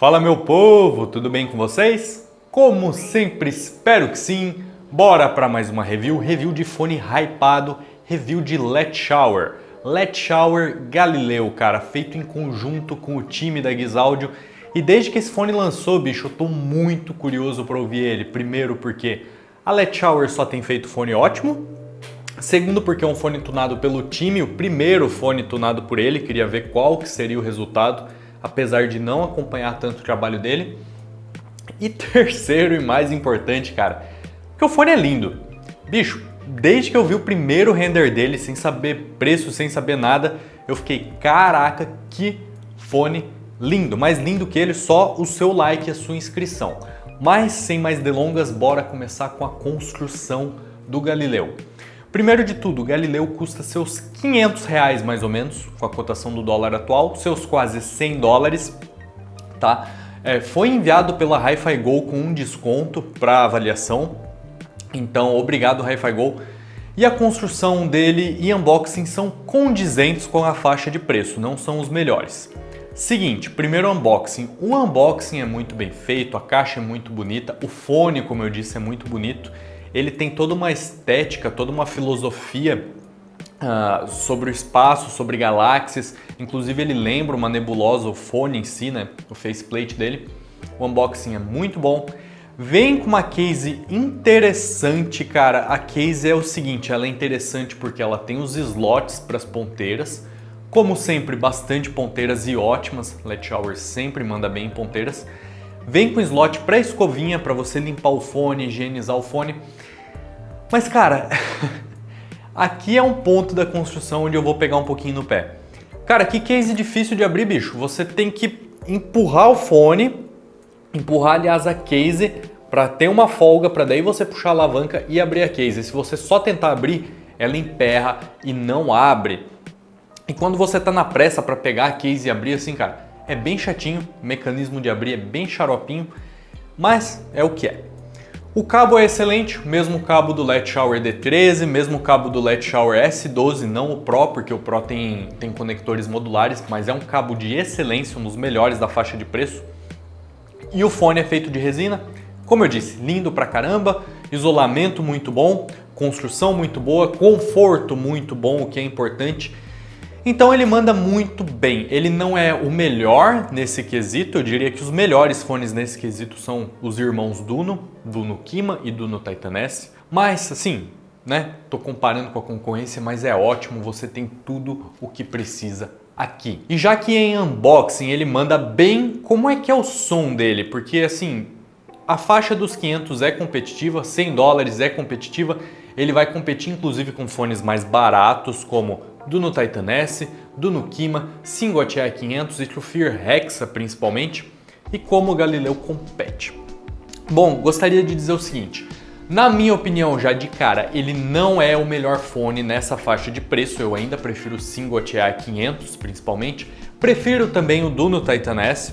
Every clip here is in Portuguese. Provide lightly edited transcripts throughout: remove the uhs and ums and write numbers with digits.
Fala meu povo, tudo bem com vocês? Como sempre, espero que sim. Bora para mais uma review de fone hypado, review de Let's Shower. Let's Shower Galileu, cara, feito em conjunto com o time da Giz Audio. E desde que esse fone lançou, bicho, eu tô muito curioso para ouvir ele. Primeiro porque a Let's Shower só tem feito fone ótimo. Segundo porque é um fone tunado pelo time, o primeiro fone tunado por ele, queria ver qual que seria o resultado, apesar de não acompanhar tanto o trabalho dele. E terceiro e mais importante, cara, que o fone é lindo. Bicho, desde que eu vi o primeiro render dele, sem saber preço, sem saber nada, eu fiquei, caraca, que fone lindo. Mais lindo que ele, só o seu like e a sua inscrição. Mas sem mais delongas, bora começar com a construção do Galileu. Primeiro de tudo, o Galileu custa seus R$500 mais ou menos, com a cotação do dólar atual, seus quase $100, tá? Foi enviado pela Hi-Fi Go com um desconto para avaliação, então obrigado Hi-Fi Go. E a construção dele e unboxing são condizentes com a faixa de preço, não são os melhores. Seguinte, primeiro unboxing. O unboxing é muito bem feito, a caixa é muito bonita, o fone, como eu disse, é muito bonito. Ele tem toda uma estética, toda uma filosofia sobre o espaço, sobre galáxias. Inclusive ele lembra uma nebulosa, o fone em si, né? O faceplate dele. O unboxing é muito bom. Vem com uma case interessante, cara. A case é o seguinte, ela é interessante porque ela tem os slots para as ponteiras. Como sempre, bastante ponteiras e ótimas. Let's Shower sempre manda bem em ponteiras. Vem com slot para escovinha para você limpar o fone, higienizar o fone. Mas cara, aqui é um ponto da construção onde eu vou pegar um pouquinho no pé. Cara, que case difícil de abrir, bicho. Você tem que empurrar o fone, empurrar aliás a case para ter uma folga para daí você puxar a alavanca e abrir a case. Se você só tentar abrir, ela emperra e não abre. E quando você tá na pressa para pegar a case e abrir assim, cara, é bem chatinho, o mecanismo de abrir é bem xaropinho, mas é o que é. O cabo é excelente, mesmo cabo do Let's Shower D13, mesmo cabo do Let's Shower S12, não o Pro, porque o Pro tem conectores modulares, mas é um cabo de excelência, um dos melhores da faixa de preço. E o fone é feito de resina, como eu disse, lindo pra caramba, isolamento muito bom, construção muito boa, conforto muito bom, o que é importante. Então ele manda muito bem, ele não é o melhor nesse quesito, eu diria que os melhores fones nesse quesito são os irmãos Duno, Duno Kima e Duno Titan S, mas assim, né, tô comparando com a concorrência, mas é ótimo, você tem tudo o que precisa aqui. E já que em unboxing ele manda bem, como é que é o som dele? Porque assim, a faixa dos 500 é competitiva, $100 é competitiva, ele vai competir inclusive com fones mais baratos como Duno Titan S, Duno Kima, Singot AI500 e Trufier Hexa principalmente, e como o Galileu compete. Bom, gostaria de dizer o seguinte, na minha opinião já de cara, ele não é o melhor fone nessa faixa de preço, eu ainda prefiro o Singot AI500 principalmente, prefiro também o Duno Titan S,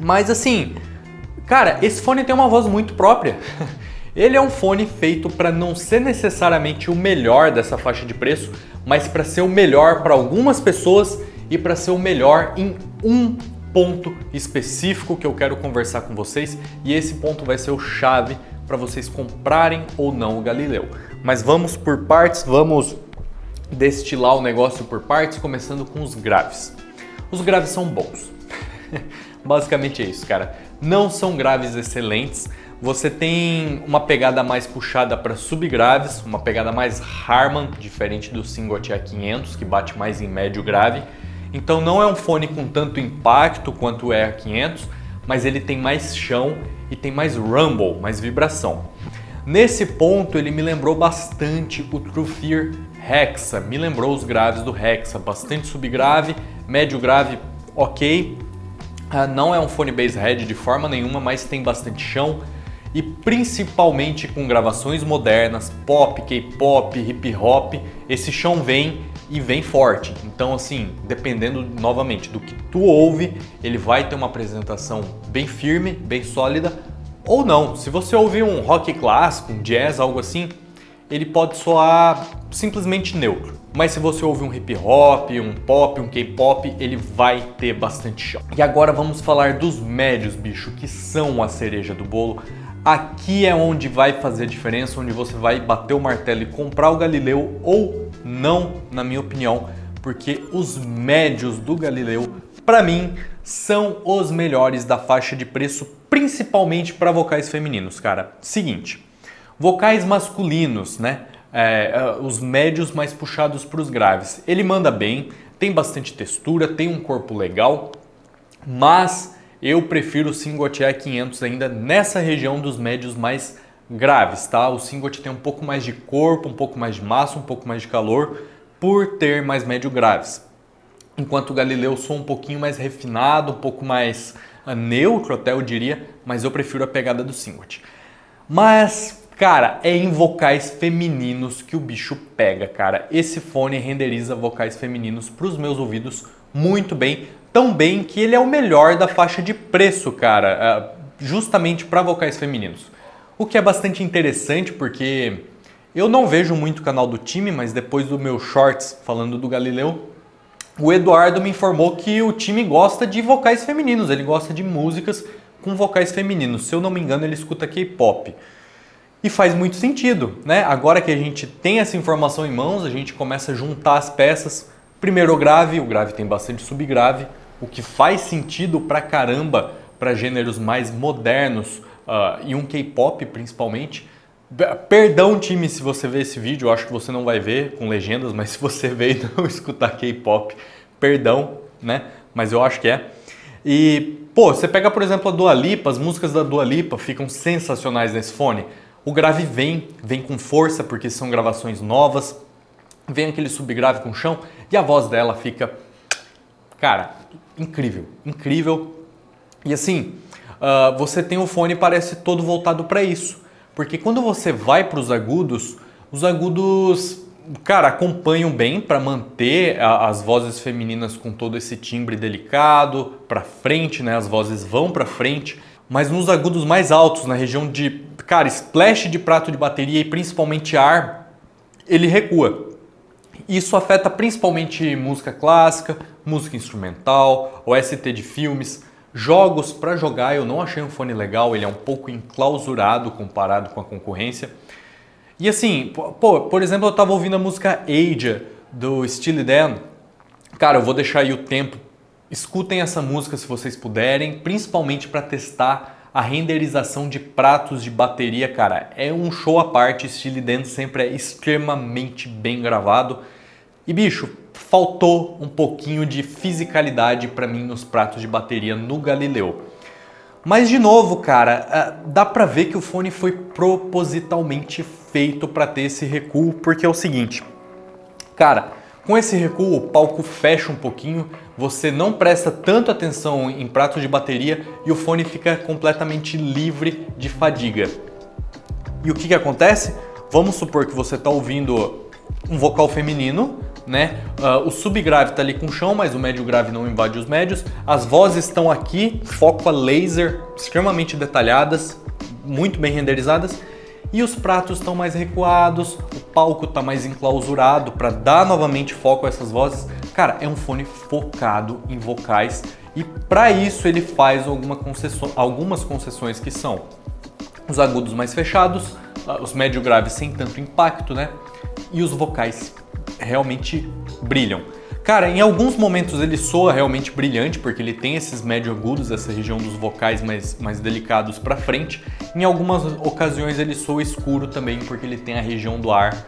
mas assim, cara, esse fone tem uma voz muito própria. Ele é um fone feito para não ser necessariamente o melhor dessa faixa de preço, mas para ser o melhor para algumas pessoas e para ser o melhor em um ponto específico que eu quero conversar com vocês, e esse ponto vai ser o chave para vocês comprarem ou não o Galileu. Mas vamos por partes, vamos destilar o negócio por partes, começando com os graves. Os graves são bons. Basicamente é isso, cara. Não são graves excelentes. Você tem uma pegada mais puxada para subgraves, uma pegada mais Harman, diferente do Singot AI500, que bate mais em médio grave. Então não é um fone com tanto impacto quanto é a 500, mas ele tem mais chão e tem mais rumble, mais vibração. Nesse ponto ele me lembrou bastante o Trufier Hexa, me lembrou os graves do Hexa, bastante subgrave, médio grave ok. Não é um fone basshead de forma nenhuma, mas tem bastante chão. E principalmente com gravações modernas, pop, K-pop, hip hop, esse chão vem e vem forte. Então assim, dependendo novamente do que tu ouve, ele vai ter uma apresentação bem firme, bem sólida, ou não. Se você ouvir um rock clássico, um jazz, algo assim, ele pode soar simplesmente neutro. Mas se você ouvir um hip hop, um pop, um K-pop, ele vai ter bastante chão. E agora vamos falar dos médios, bicho, que são a cereja do bolo. Aqui é onde vai fazer a diferença, onde você vai bater o martelo e comprar o Galileu ou não, na minha opinião, porque os médios do Galileu, para mim, são os melhores da faixa de preço, principalmente para vocais femininos, cara. Seguinte, vocais masculinos, né? Os médios mais puxados para os graves. Ele manda bem, tem bastante textura, tem um corpo legal, mas eu prefiro o Singot E500 ainda nessa região dos médios mais graves, tá? O Singot tem um pouco mais de corpo, um pouco mais de massa, um pouco mais de calor, por ter mais médio graves. Enquanto o Galileu soa um pouquinho mais refinado, um pouco mais neutro até eu diria, mas eu prefiro a pegada do Singot. Mas, cara, é em vocais femininos que o bicho pega, cara. Esse fone renderiza vocais femininos para os meus ouvidos muito bem, tão bem que ele é o melhor da faixa de preço, cara, justamente para vocais femininos. O que é bastante interessante porque eu não vejo muito o canal do time, mas depois do meu shorts falando do Galileu, o Eduardo me informou que o time gosta de vocais femininos, ele gosta de músicas com vocais femininos. Se eu não me engano, ele escuta K-pop. E faz muito sentido, né? Agora que a gente tem essa informação em mãos, a gente começa a juntar as peças. Primeiro o grave tem bastante subgrave, o que faz sentido pra caramba para gêneros mais modernos e um K-pop principalmente. Perdão, time, se você ver esse vídeo, eu acho que você não vai ver com legendas, mas se você ver e não escutar K-pop, perdão, né? Mas eu acho que é. E, pô, você pega, por exemplo, a Dua Lipa, as músicas da Dua Lipa ficam sensacionais nesse fone. O grave vem com força, porque são gravações novas, vem aquele subgrave com chão, e a voz dela fica, cara, incrível, incrível. E assim, você tem o fone parece todo voltado para isso. Porque quando você vai para os agudos, cara, acompanham bem para manter as vozes femininas com todo esse timbre delicado, para frente, né? As vozes vão para frente. Mas nos agudos mais altos, na região de, cara, splash de prato de bateria e principalmente ar, ele recua. Isso afeta principalmente música clássica, música instrumental, OST de filmes. Jogos para jogar, eu não achei um fone legal, ele é um pouco enclausurado comparado com a concorrência. E assim, pô, por exemplo, eu tava ouvindo a música Aja, do Steely Dan. Cara, eu vou deixar aí o tempo. Escutem essa música se vocês puderem, principalmente para testar a renderização de pratos de bateria, cara. É um show à parte, Steely Dan sempre é extremamente bem gravado. E bicho, faltou um pouquinho de fisicalidade para mim nos pratos de bateria no Galileu. Mas de novo, cara, dá pra ver que o fone foi propositalmente feito para ter esse recuo, porque é o seguinte, cara, com esse recuo o palco fecha um pouquinho, você não presta tanta atenção em pratos de bateria e o fone fica completamente livre de fadiga. E o que acontece? Vamos supor que você está ouvindo um vocal feminino, né? O subgrave está ali com o chão, mas o médio grave não invade os médios. As vozes estão aqui, foco a laser, extremamente detalhadas, muito bem renderizadas. E os pratos estão mais recuados, o palco está mais enclausurado para dar novamente foco a essas vozes. Cara, é um fone focado em vocais e para isso ele faz algumas concessões que são os agudos mais fechados, os médio graves sem tanto impacto, né? E os vocais realmente brilham. Cara, em alguns momentos ele soa realmente brilhante, porque ele tem esses médio agudos, essa região dos vocais mais delicados para frente. Em algumas ocasiões ele soa escuro também, porque ele tem a região do ar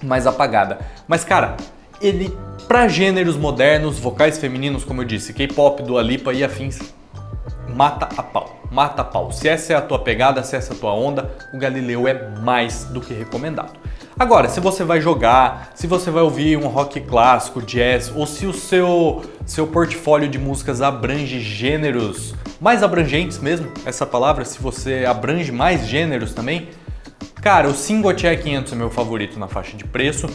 mais apagada. Mas cara, ele, para gêneros modernos, vocais femininos, como eu disse, K-pop, Dua Lipa e afins, mata a pau. Mata a pau. Se essa é a tua pegada, se essa é a tua onda, o Galileu é mais do que recomendado. Agora, se você vai jogar, se você vai ouvir um rock clássico, jazz, ou se o seu portfólio de músicas abrange gêneros mais abrangentes mesmo, essa palavra, se você abrange mais gêneros também, cara, o Singot E500 é meu favorito na faixa de preço.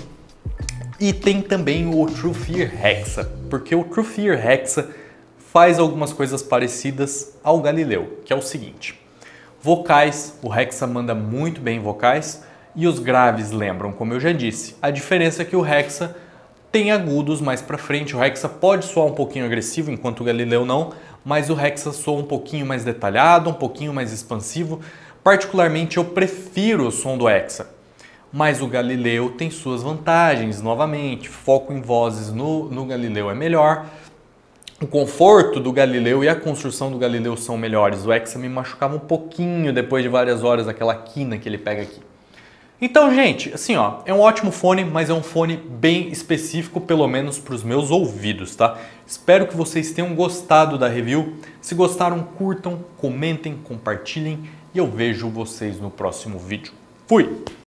E tem também o True Fear Hexa, porque o True Fear Hexa faz algumas coisas parecidas ao Galileu, que é o seguinte: vocais, o Hexa manda muito bem em vocais, e os graves lembram, como eu já disse. A diferença é que o Hexa tem agudos mais para frente. O Hexa pode soar um pouquinho agressivo, enquanto o Galileu não, mas o Hexa soa um pouquinho mais detalhado, um pouquinho mais expansivo. Particularmente eu prefiro o som do Hexa, mas o Galileu tem suas vantagens, novamente. Foco em vozes no Galileu é melhor. O conforto do Galileu e a construção do Galileu são melhores. O Hexa me machucava um pouquinho depois de várias horas, aquela quina que ele pega aqui. Então, gente, assim, ó, é um ótimo fone, mas é um fone bem específico, pelo menos para os meus ouvidos, tá? Espero que vocês tenham gostado da review. Se gostaram, curtam, comentem, compartilhem e eu vejo vocês no próximo vídeo. Fui!